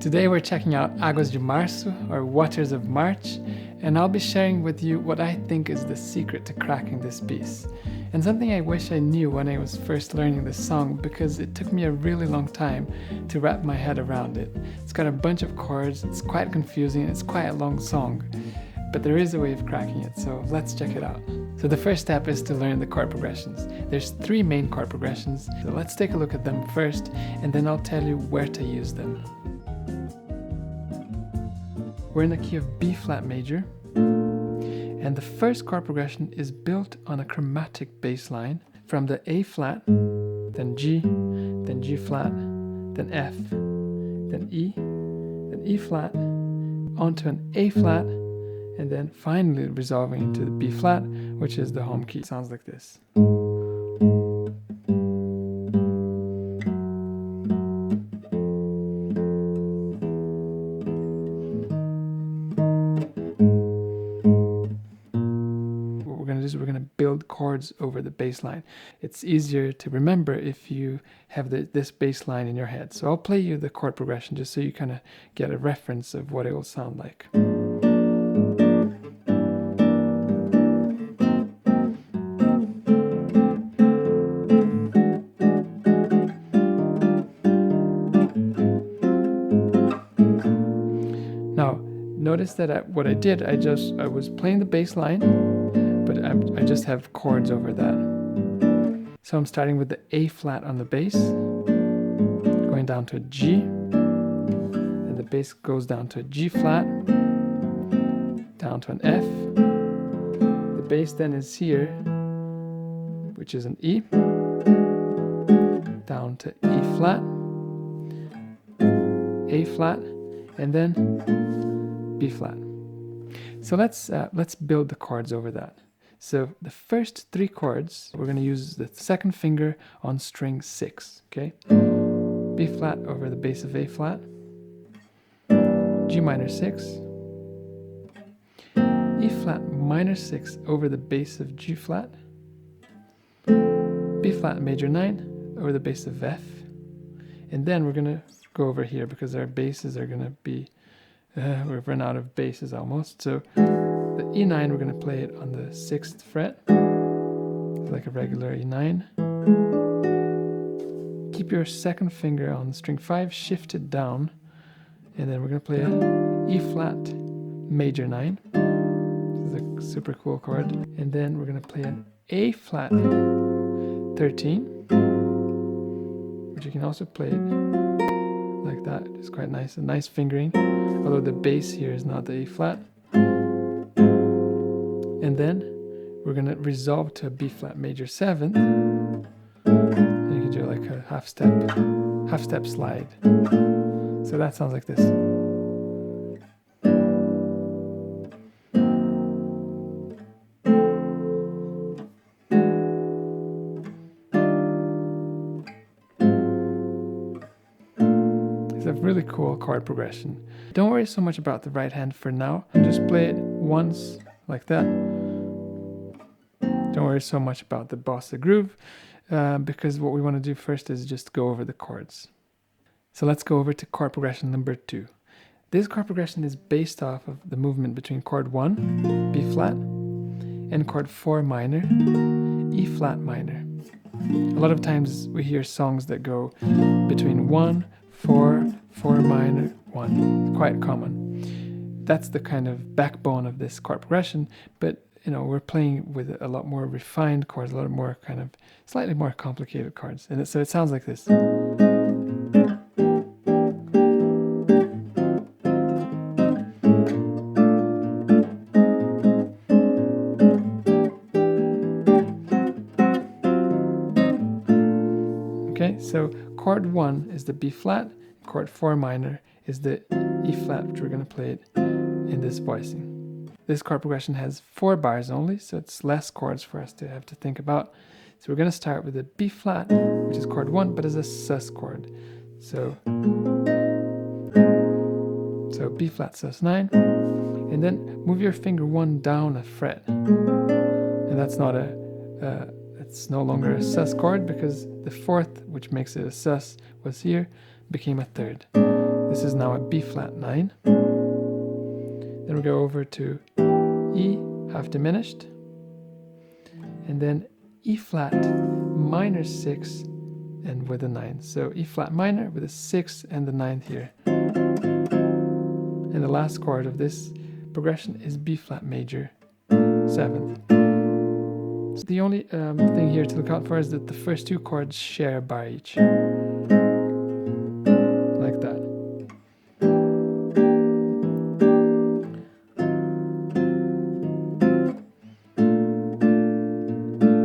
Today we're checking out Águas de Março, or Waters of March, and I'll be sharing with you what I think is the secret to cracking this piece. And something I wish I knew when I was first learning this song, because it took me a really long time to wrap my head around it. It's got a bunch of chords, it's quite confusing, it's quite a long song. But there is a way of cracking it, so let's check it out. So the first step is to learn the chord progressions. There's 3 main chord progressions, so let's take a look at them first, and then I'll tell you where to use them. We're in the key of B flat major, and the first chord progression is built on a chromatic bass line from the A flat, then G flat, then F, then E flat, onto an A flat, and then finally resolving into the B flat, which is the home key. It sounds like this. What we're going to do is we're going to build chords over the bass line. It's easier to remember if you have this bass line in your head. So I'll play you the chord progression just so you kind of get a reference of what it will sound like. Now, notice that what I did, I was playing the bass line, but I just have chords over that. So I'm starting with the A flat on the bass, going down to a G, and the bass goes down to a G flat, down to an F. The bass then is here, which is an E, down to E flat, A flat, and then B flat. So let's build the chords over that. So the first 3 chords, we're going to use the second finger on string 6, okay? B flat over the bass of A flat, G minor 6, E flat minor 6 over the bass of G flat, B flat major 9 over the bass of F, and then we're going to go over here because our basses are going to be, we've run out of basses almost. So the E9, we're going to play it on the 6th fret, like a regular E9. Keep your second finger on string 5 shifted down, and then we're going to play a E flat major 9. This is a super cool chord. And then we're going to play an A flat 13, which you can also play like that. It's quite nice, a nice fingering, although the bass here is not the A flat. And then we're going to resolve to a B flat major 7th, and you can do like a half step slide. So that sounds like this. It's a really cool chord progression. Don't worry so much about the right hand for now. Just play it once like that. Don't worry so much about the bossa groove, because what we want to do first is just go over the chords. So let's go over to chord progression number 2. This chord progression is based off of the movement between chord 1, B flat, and chord 4 minor, E flat minor. A lot of times we hear songs that go between 1, 4, 4 minor, 1. It's quite common. That's the kind of backbone of this chord progression, but we're playing with a lot more refined chords, a lot more kind of slightly more complicated chords. And so it sounds like this. Okay, so chord 1 is the B flat, chord 4 minor is the E flat, which we're going to play it in this voicing. This chord progression has 4 bars only, so it's less chords for us to have to think about. So we're going to start with the B flat, which is chord 1, but as a sus chord. So B flat sus 9, and then move your finger 1 down a fret, and that's not it's no longer a sus chord because the 4th, which makes it a sus, was here, became a 3rd. This is now a B flat 9. Then we go over to E, half diminished, and then E flat minor 6 and with a 9. So E flat minor with a 6 and the 9th here. And the last chord of this progression is B flat major 7th. So the only thing here to look out for is that the first two chords share a bar each. Like that.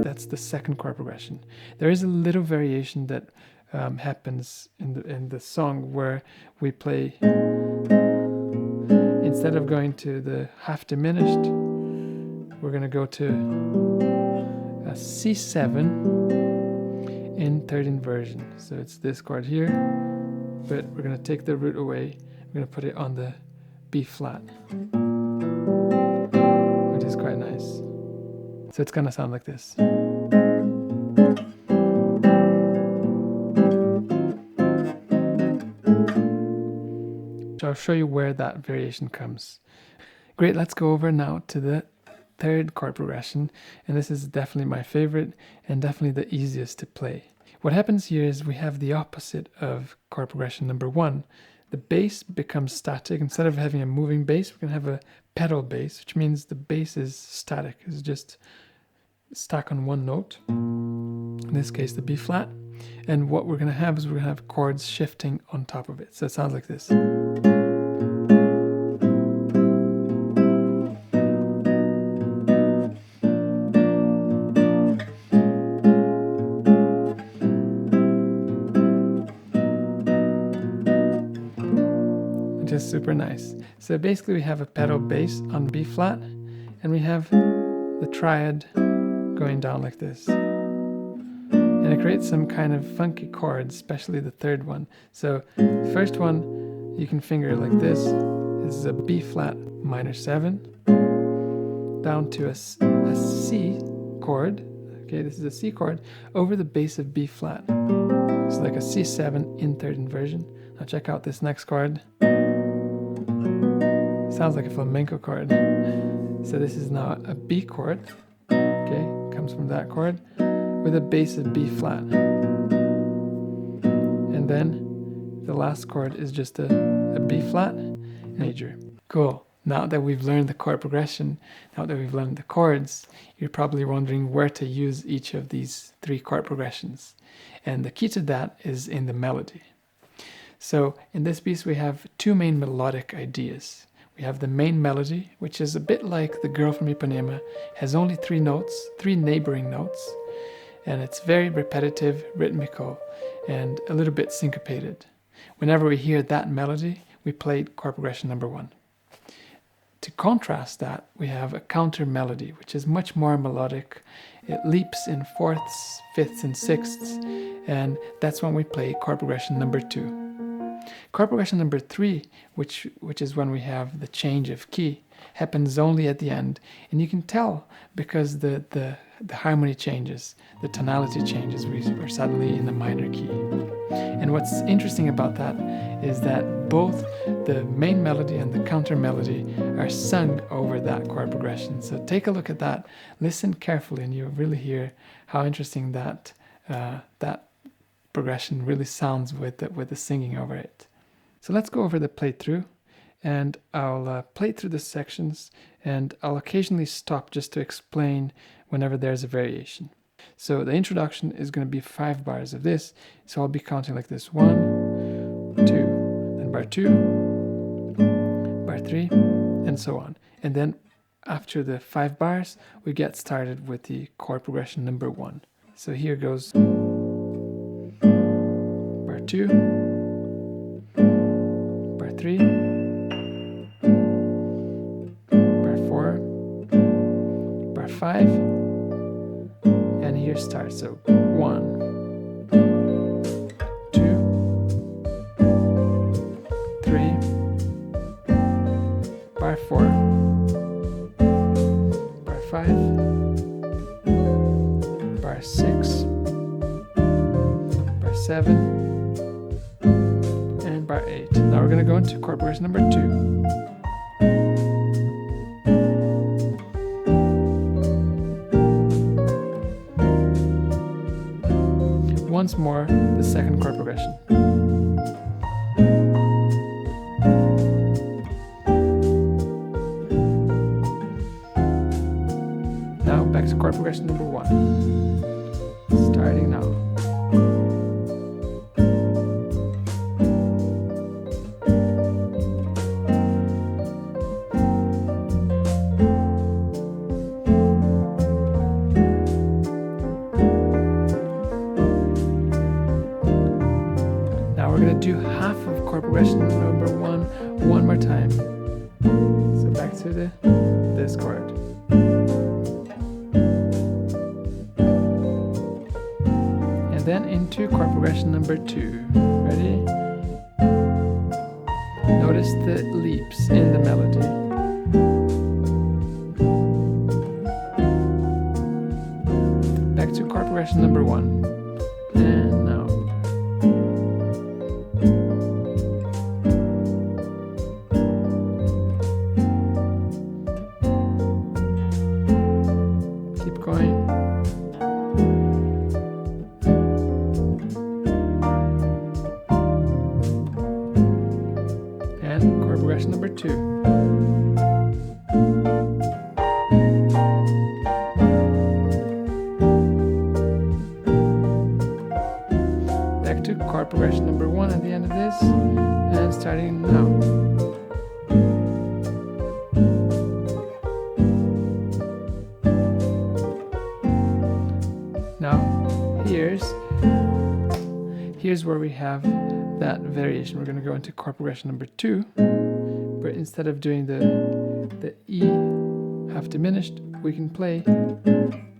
That's the second chord progression. There is a little variation that happens in the song where we play, instead of going to the half diminished, we're going to go to a C7 in third inversion. So it's this chord here, but we're going to take the root away. We're going to put it on the B flat, which is quite nice. So it's going to sound like this. So I'll show you where that variation comes. Great, let's go over now to the third chord progression, and this is definitely my favorite and definitely the easiest to play. What happens here is we have the opposite of chord progression number 1. The bass becomes static. Instead of having a moving bass, we're going to have a pedal bass, which means the bass is static. It's just stuck on one note, in this case the B flat, and what we're going to have is we're going to have chords shifting on top of it. So it sounds like this. Just super nice. So basically we have a pedal bass on B flat, and we have the triad going down like this. And it creates some kind of funky chords, especially the third one. So the first one you can finger like this. This is a B flat minor 7 down to a C chord. Okay, this is a C chord over the bass of B flat. It's like a C7 in third inversion. Now check out this next chord. Sounds like a flamenco chord. So this is now a B chord. Okay, comes from that chord with a bass of B flat. And then the last chord is just a B flat major. Cool. Now that we've learned the chord progression, now that we've learned the chords, you're probably wondering where to use each of these 3 chord progressions. And the key to that is in the melody. So in this piece we have 2 main melodic ideas. We have the main melody, which is a bit like The Girl from Ipanema, has only 3 notes, 3 neighboring notes, and it's very repetitive, rhythmical, and a little bit syncopated. Whenever we hear that melody, we play chord progression number 1. To contrast that, we have a counter melody, which is much more melodic. It leaps in 4ths, 5ths, and 6ths, and that's when we play chord progression number 2. Chord progression number 3, which is when we have the change of key, happens only at the end, and you can tell because the harmony changes, the tonality changes. We're suddenly in the minor key. And what's interesting about that is that both the main melody and the counter melody are sung over that chord progression. So take a look at that, listen carefully, and you'll really hear how interesting that progression really sounds with the singing over it. So let's go over the playthrough, and I'll play through the sections, and I'll occasionally stop just to explain whenever there's a variation. So the introduction is going to be 5 bars of this, so I'll be counting like this: 1, 2, then bar 2, bar 3, and so on. And then after the 5 bars, we get started with the chord progression number 1. So here goes bar 2, bar 3, bar 4, bar 5, and here starts. So 1, 2, 3, bar 4, bar 5, bar 6, bar 7, and bar 8. Now we're going to go into chord progression number 2. Once more, the second chord progression. Now back to chord progression number 1. Starting now. We're going to do half of chord progression number 1 one more time. So back to this chord. And then into chord progression number 2. Ready? Notice the leaps in the melody. Back to chord progression number 1. And now. Chord progression number 2. Back to chord progression number 1 at the end of this, and starting now. Now, here's where we have that variation. We're going to go into chord progression number 2, but instead of doing the E half diminished, we can play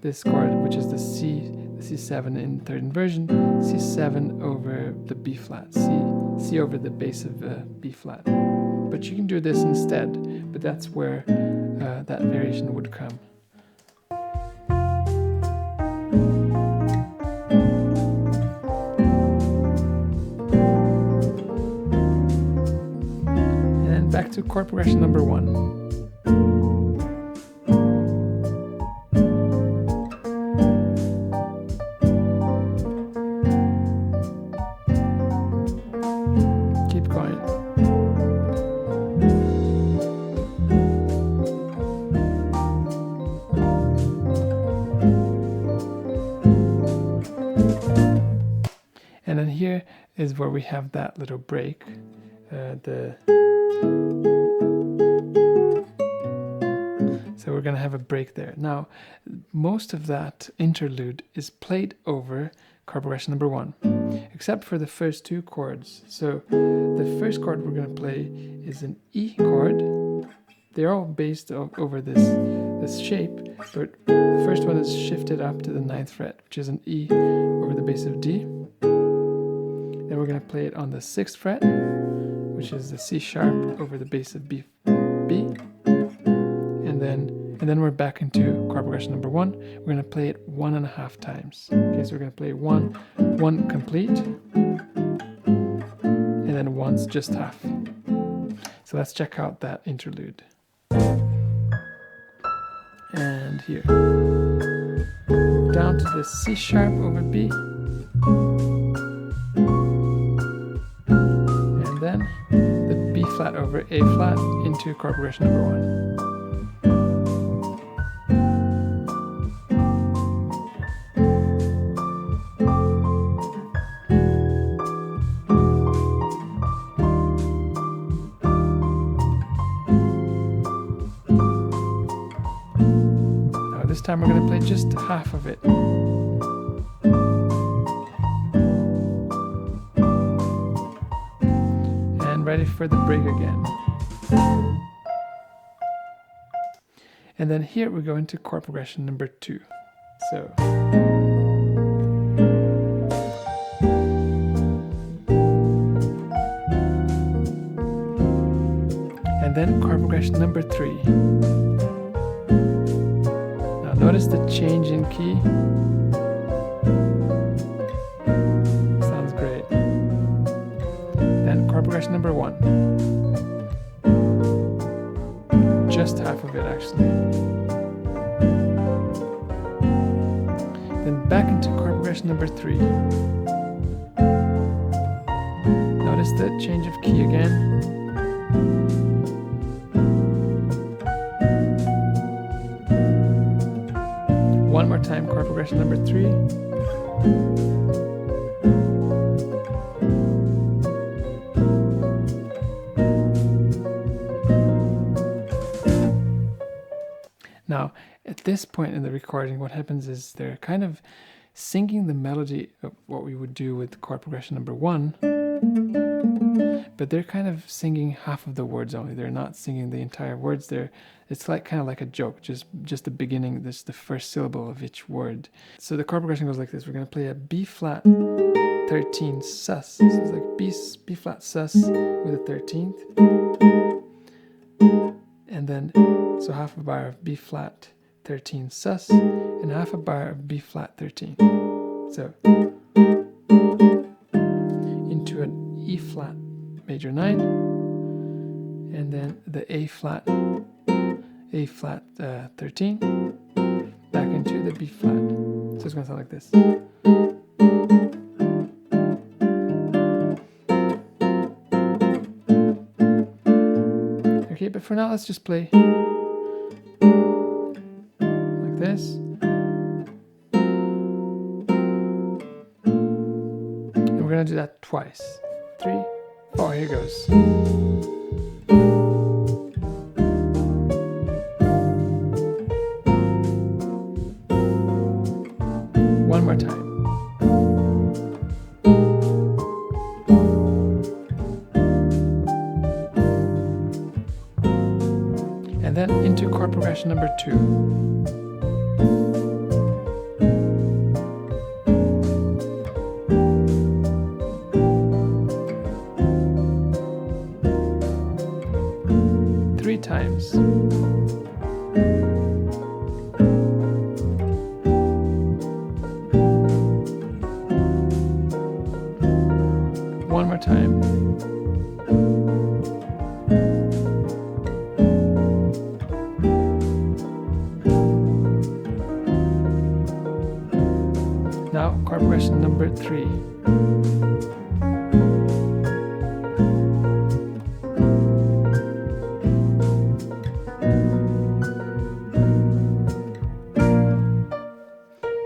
this chord, which is the C7 in third inversion, C7 over the B flat, C over the bass of B flat. But you can do this instead, but that's where that variation would come. Back to chord progression number 1. Keep going. And then here is where we have that little break. So we're going to have a break there. Now, most of that interlude is played over chord progression number 1, except for the first 2 chords. So the first chord we're going to play is an E chord. They're all based over this shape, but the first one is shifted up to the 9th fret, which is an E over the bass of D. Then we're going to play it on the 6th fret, which is the C sharp over the bass of B. And then we're back into chord progression number 1. We're going to play it 1.5 times. Okay, so we're going to play one complete, and then once just half. So let's check out that interlude. And here, down to the C sharp over B, and then the B flat over A flat into chord progression number 1. This time we're going to play just half of it. And ready for the break again. And then here we go into chord progression number 2. So. And then chord progression number 3. Notice the change in key. Sounds great. then chord progression number 1. Just half of it actually. Then back into chord progression number 3. Notice the change of key again. One more time, chord progression number 3. Now, at this point in the recording, what happens is they're kind of singing the melody of what we would do with chord progression number 1, but they're kind of singing half of the words only. They're not singing the entire words. It's like kind of like a joke, just the beginning, this the first syllable of each word. So the chord progression goes like this. We're going to play a B flat 13 sus. So it's like B flat sus with a 13th. And then, so half a bar of B flat 13 sus and half a bar of B flat 13. So into an E flat major 9, and then the A flat 13, back into the B flat. So it's going to sound like this. Okay, but for now let's just play like this. And we're going to do that twice. 3, 4, here goes. One more time. And then into chord progression number 2. Times. One more time. Now chord progression number 3.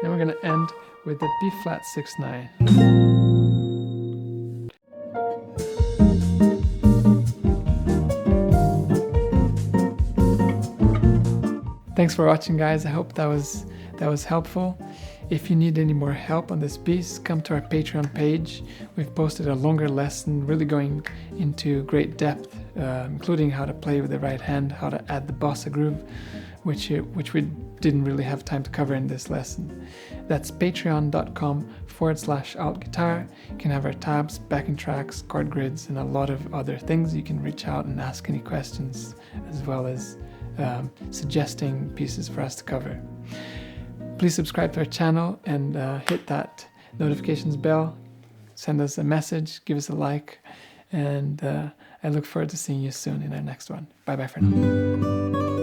We're going to end with the B flat 6/9. Thanks for watching, guys. I hope that was helpful. If you need any more help on this piece, come to our Patreon page. We've posted a longer lesson, really going into great depth, including how to play with the right hand, how to add the bossa groove, which we didn't really have time to cover in this lesson. That's patreon.com/altguitar. You can have our tabs, backing tracks, chord grids, and a lot of other things. You can reach out and ask any questions, as well as suggesting pieces for us to cover. Please subscribe to our channel and hit that notifications bell. Send us a message, give us a like, and I look forward to seeing you soon in our next one. Bye bye for now.